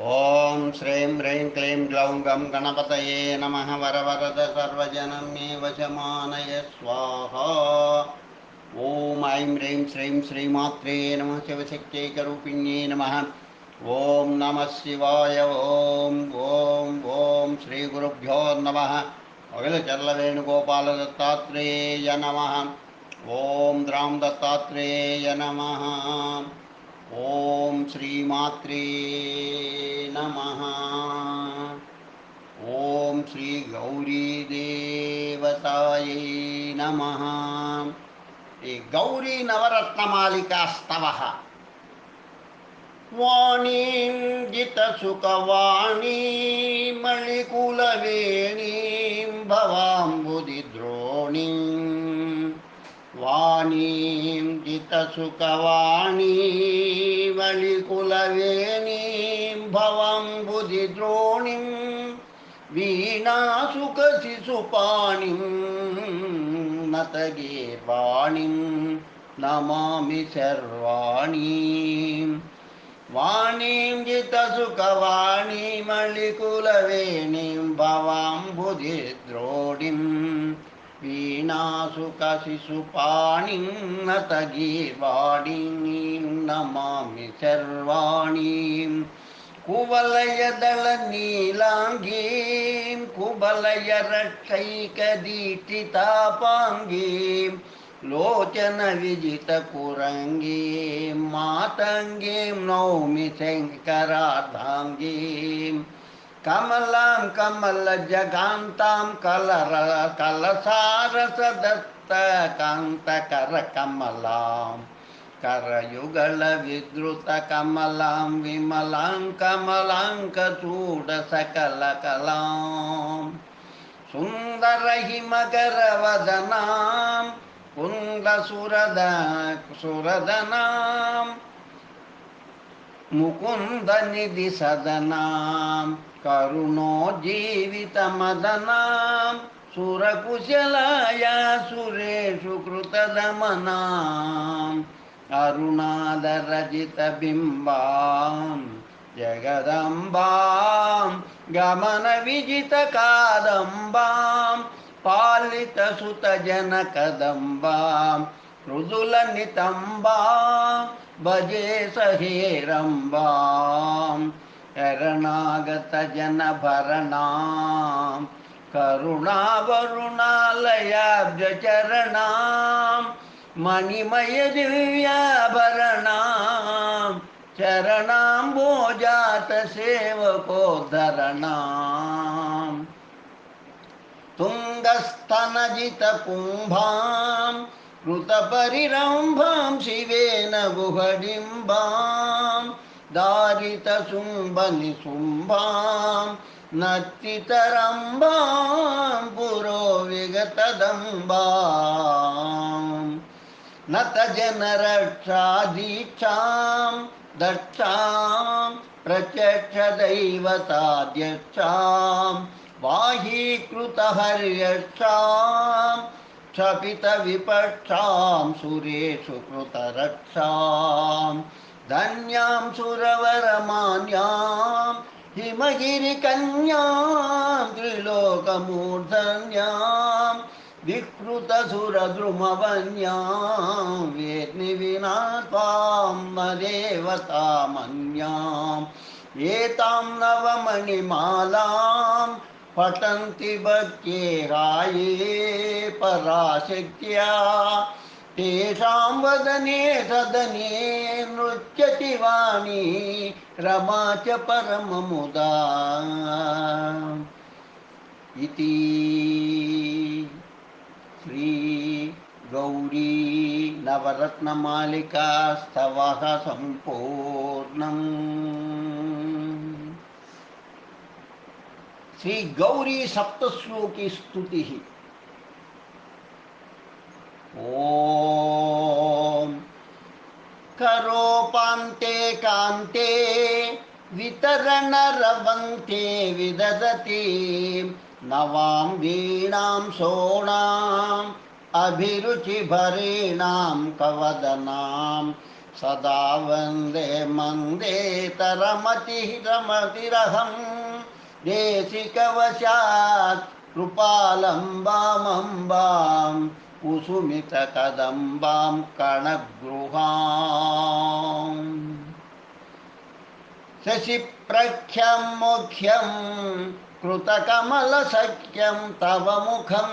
ఓం శ్రీం హ్రీం క్లీం గ్లౌం గం గణపతయే నమః వరవరద సర్వజనం మే వశమానయ స్వాహ. ఓం ఐం హ్రీం శ్రీం శ్రీమాత్రే నమః శివశక్త్యైకరూపిణ్యే నమః. ఓం నమః శివాయ. ఓం ఓం ఓం శ్రీ గురుభ్యో నమః. అఖిలచర్ల వేణుగోపాల దత్తాత్రేయ నమః. ఓం ద్రాం దత్తాత్రేయ నమః. ఓం శ్రీమాత్రే నమః. ఓం శ్రీ గౌరీదేవతాయై నమః. ఈ గౌరీ నవరత్నమాలికా స్తవః. వాణీం జితసుఖవాణీం మళికులవేణీం భవాంబుధిద్రోణీం. వాణీం జితసుఖవాణీం మళికులవేణీం భవాంబుధిద్రోణీం. వీణాసుఖశిశుపాణిం నతగీర్వాణిం నమామి సర్వాణీం. వాణీం జితసుఖవాణీం మళికులవేణీం భవాంబుధిద్రోణీం. వీణాసుఖశిశుపాణిం నతగీర్వాణీం నమామి సర్వాణీం. కువలయదళ నీలాంగీం కుబలయ రక్షైకదీక్షితాపాంగీం. లోచన విజిత కురంగీం మాతంగీం నౌమి శంకరార్ధాంగీం. కమలాం కమల జగాంతాం కలసారసదత్త కాంతకర కమలాం. కరయుగళ విద్రుత కమలాం విమలాం కమలాంకచూడ సకల కలాం. సుందర హిమకరవదనాం సురదనాం. ముకుంద నిధి సదనాం కరుణోజ్జీవితమదనాం. సురకుశలాయా సురేషు కృతదమనాం. అరుణాదరజితబింబాం జగదంబాం గమన విజిత కాదంబాం. పాలిత సుత జనకదంబాం మృదుల నితంబాం భజే సహేరంబాం. శరణాగత జనభరణాం కరుణావరుణాలయాబ్జచరణాం. మణిమయ దివ్యాభరణాం చరణాంబోజాత సేవకోద్ధరణాం. తుంగస్తనజిత కుంభాం కృతపరిరంభాం శివేన గుహడింబాం. దారిత శుంభని శుంభాం నత్తితరంబాం పురో విగతదంబాం. నత జనరక్షా దీక్షాం దక్షాం ప్రత్యక్ష దైవతాధ్యక్షాం. వాహీకృత హర్యక్షాం క్షపిత విపక్షాం సురేషు కృత రక్షాం. ధన్యాం సురవరమాన్యాం హిమగిరి కన్యాం త్రిలోకమూర్ధన్యాం. వికృత సురద్రుమవన్యాం వేద్ని వినాత్వాం దేవతామన్యాం. ఏతాం నవమణిమాలాం పఠంతి భక్త్యేహాయే పరాశక్త్యా. తేషాం వదనే సదనే నృత్యతి వాణీ రమా చ పరమముదా. ఇతి శ్రీ గౌరీ నవరత్నమాలికా స్తవః సంపూర్ణం. శ్రీ గౌరీ సప్తశ్లోకి స్తుతి. ఓం కరోపాంతే కాంతే వితరణ రవంతే విదదతి. నవాం వీణాం సోణాం అభిరుచి భరేణాం కవదనాం. सदा वन्दे मन्देतरमतिरहं देशिकवशात् कृपालम्बामम्बां कुसुमितकदम्बां कणगृहाम् शशिप्रख्यं मुख्यं कृतकमलसख्यं तव मुखं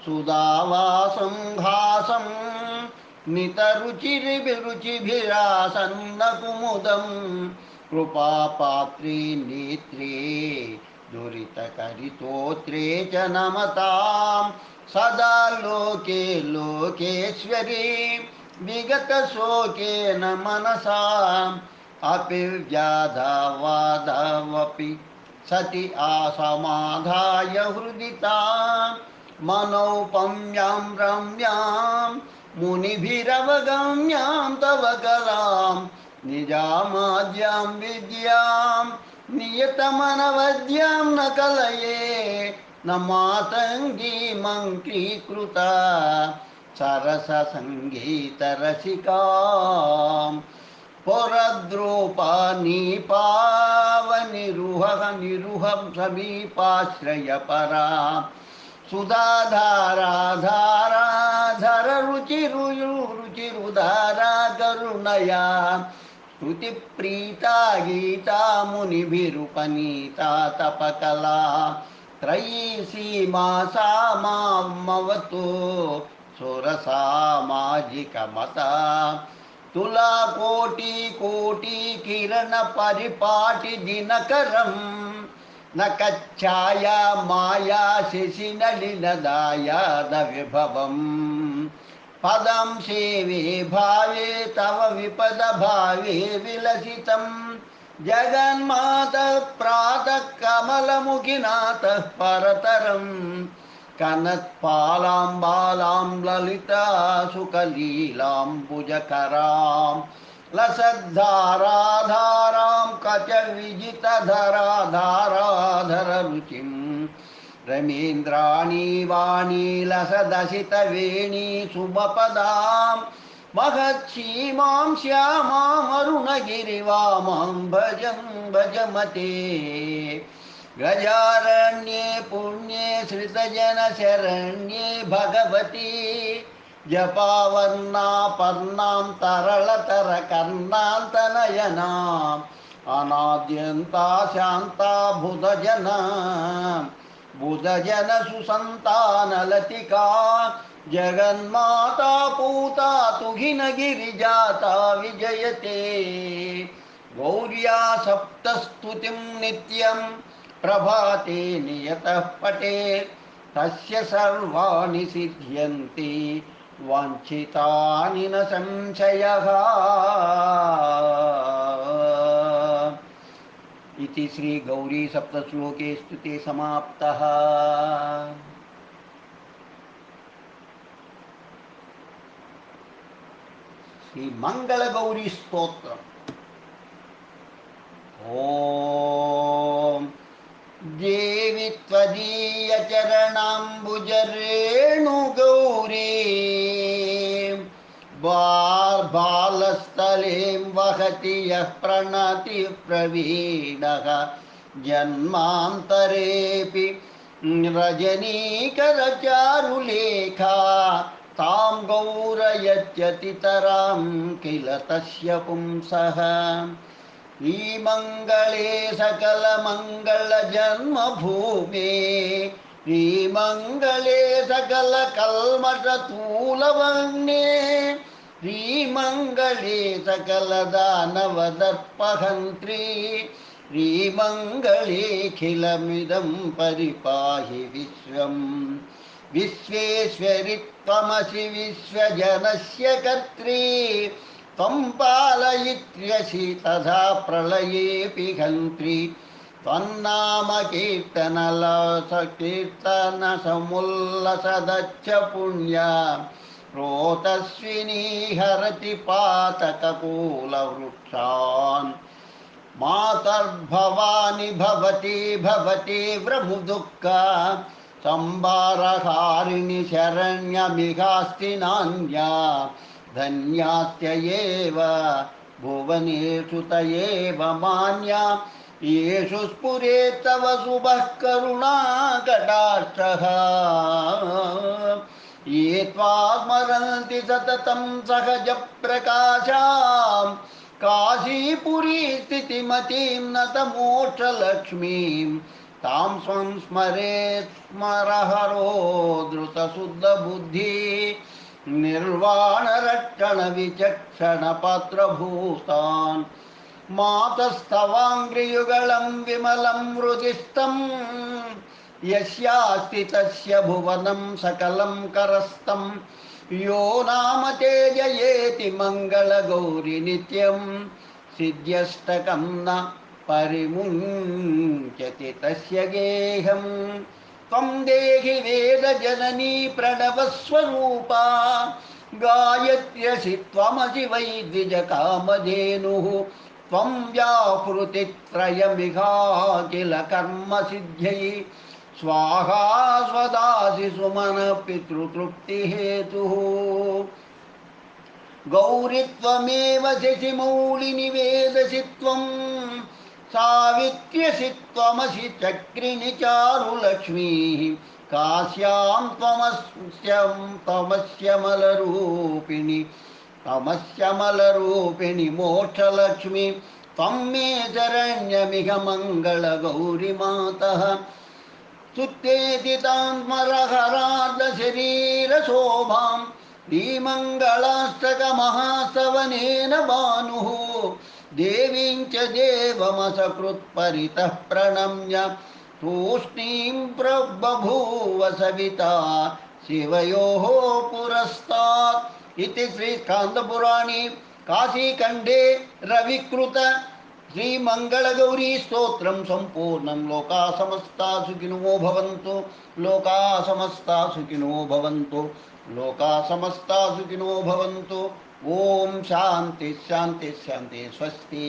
सुधावासं घासं नितरुचिभिरुचिभिरासन्नकुमुदं कृपापात्रे नेत्रे दुरितकरितोत्रे च नमतां सदा लोके लोकेश्वरी विगतशोकेन मनसा अपि व्याधावादावपि सति आसमाधाय हृदितां मनोपम्यां रम्यां मुनिभिरवगम्यां तव कलां निजामाद्यां विद्यां नियतमनवद्यां न कलये न मातङ्गीमङ्कीकृता सरससङ्गीतरसिकां पुरद्रूपानीपावनिरुहं समीपाश्रयपरा सुधाधाराधाराधररुचिरुचिरुदारा करुणया स्तुतिप्रीता गीता मुनिभिरुपनीता तपकला त्रयी सीमा सा मामवतु सुरसामाजिकमता तुला कोटि कोटि किरण परिपाटि दिनकरं न कच्छाया माया शिशिनलिनदायाद विभवं पदं सेवे भावे तव विपद भावे विलसितं जगन्मातः प्रातः कमलमुखिनाथः परतरं कनत्पालां बालां ललिता सुकलीलाम्बुजकरां लसद्धाराधारां कचविजितधराधाराधररुचिं रमेन्द्राणी वाणी लसदसितवेणी सुमपदां महच्छीमां श्यामामरुणगिरिवामां भजं भजमते गजारण्ये पुण्ये श्रितजनशरण्ये भगवती जपावर्णापर्णां तरलतरकर्णान्तनयनाम् अनाद्यन्ता शान्ता बुधजन सुसन्तानलतिका जगन्माता पूता तुहिनगिरिजाता विजयते गौर्या सप्तस्तुतिं नित्यं प्रभाते नियतः पठेत् तस्य सर्वाणि सिद्ध्यन्ति वाञ्छितानि न संशयः। इति श्री गौरी सप्तश्लोके स्तुते समाप्तः। श्री मंगल गौरी स्तोत्रम्। ओम देवी त्वदीय चरणाम्बुजरेणु गौरी बालस्थलें वहति यः प्रणति प्रवीणः जन्मान्तरेऽपि रजनीकरचारुलेखा तां गौरयत्यतितरां किल तस्य पुंसः श्रीमङ्गले सकलमङ्गलजन्मभूमे श्रीमङ्गले सकलकल्मषतूलवह्ने श्रीमङ्गले सकलदानवदर्पहन्त्री श्रीमङ्गलेऽखिलमिदं परिपाहि विश्वम् विश्वेश्वरि त्वमसि विश्वजनस्य कर्त्री त्वं पालयित्र्यसि तथा प्रलयेऽपि हन्त्री त्वन्नाम कीर्तनसमुल्लसदच्च पुण्या रोतस्विनी हरति पातककूलवृक्षान् मातर्भवानि भवति व्रमुदुःखा संभारहारिणि शरण्यमिहास्ति नान्या धन्यास्त्ययेव भुवनेषु त एव मान्या येषु स्फुरेत् तव शुभः करुणाकटाक्षः ये त्वा स्मरन्ति सततं सहजप्रकाशां काशीपुरी स्थितिमतीं नतमोक्षलक्ष्मीं तां स्वं स्मरेत् स्मरहरो धृतशुद्धबुद्धिः निर्वाणरक्षणविचक्षणपात्रभूतान् मातस्तवाङ्घ्रियुगलं विमलं हृदिस्थं यस्यास्ति तस्य भुवनं सकलं करस्तं यो नाम ते जयेति मङ्गलगौरि नित्यं सिद्ध्यष्टकं न परिमुञ्चति तस्य गेहं त्वं देहि वेदजननी प्रणवस्वरूपा गायत्र्यसि त्वमसि वै द्विजकामधेनुः त्वं व्याहृतित्रयमिहाखिल कर्मसिद्ध्यै स्वाहा स्वदासि सुमनः पितृतृप्तिहेतुः गौरि त्वमेव शशिमौलिनि वेदसि त्वं सावित्र्यसि त्वमसि चक्रिणि चारुलक्ष्मीः काश्यां त्वमस्यमलरूपिणि मोक्षलक्ष्मी त्वं मे शरण्यमिह मङ्गलगौरिमातः स्तुत्येति तां स्मरहरार्धशरीरशोभां श्रीमङ्गलाष्टकमहास्तवनेन भानुः देवीं च देवमसकृत्परितः प्रणम्य तूष्णीं प्रबभूव सविता शिवयोः पुरस्तात् इति श्रीस्कान्दपुराणे काशीखण्डे रविकृत श्रीमङ्गलगौरी स्तोत्रं सम्पूर्णं। लोका समस्ता सुखिनो भवन्तु, लोका समस्ता सुखिनो भवन्तु, लोका समस्ता सुखिनो भवन्तु। ओम शांति शांति शांति। स्वस्ति।